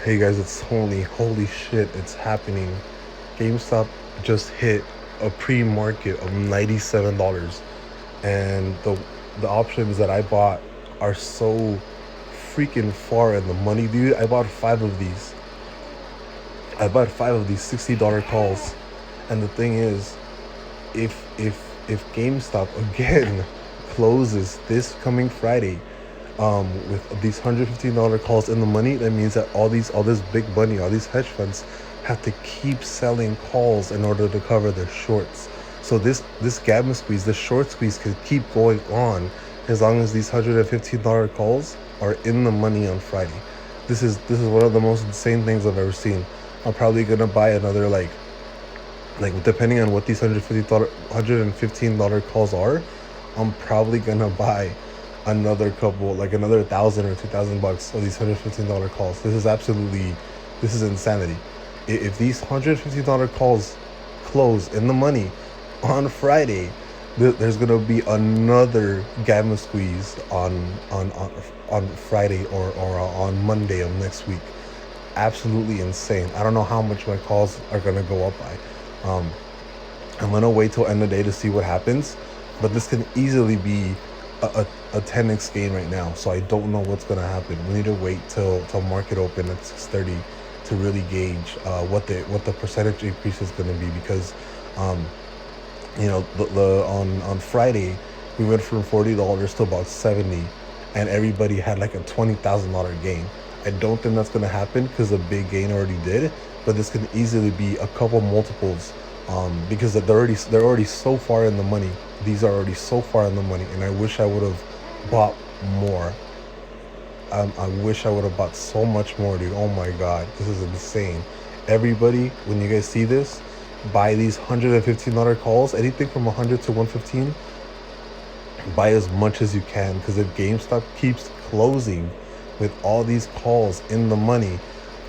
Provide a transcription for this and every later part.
Hey guys, it's Tony. Holy shit, it's happening. GameStop just hit a pre-market of $97. And the options that I bought are so freaking far in the money, dude. I bought five of these $60 calls. And the thing is, if GameStop again closes this coming Friday, with these $115 calls in the money, that means that all this big money, all these hedge funds have to keep selling calls in order to cover their shorts. So this gamma squeeze, this short squeeze, could keep going on as long as these $115 calls are in the money on Friday. This is one of the most insane things I've ever seen. I'm probably gonna buy another like depending on what these $115 calls are, I'm probably gonna buy another couple, like another 1,000 or 2,000 bucks of these $115 calls. This is insanity. If these $115 calls close in the money on Friday, there's gonna be another gamma squeeze on Friday or on Monday of next week. Absolutely insane. I don't know how much my calls are gonna go up by. I'm gonna wait till end of the day to see what happens, but this can easily be a 10x gain right now. So I don't know what's gonna happen. We need to wait till market open at 6:30 to really gauge what the percentage increase is gonna be, because the on Friday we went from $40 to about 70, and everybody had like a $20,000 gain. I don't think that's gonna happen because the big gain already did, but this can easily be a couple multiples, because they're already so far in the money. These are already so far in the money, and I wish I would have bought more. I wish I would have bought so much more, dude. Oh my god, this is insane. Everybody, when you guys see this, buy these $115 calls. Anything from 100 to 115, buy as much as you can, because if GameStop keeps closing with all these calls in the money,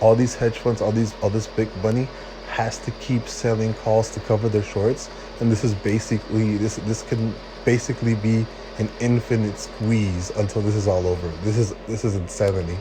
all these hedge funds, all this big money has to keep selling calls to cover their shorts. And this can basically be an infinite squeeze until this is all over. This is insanity.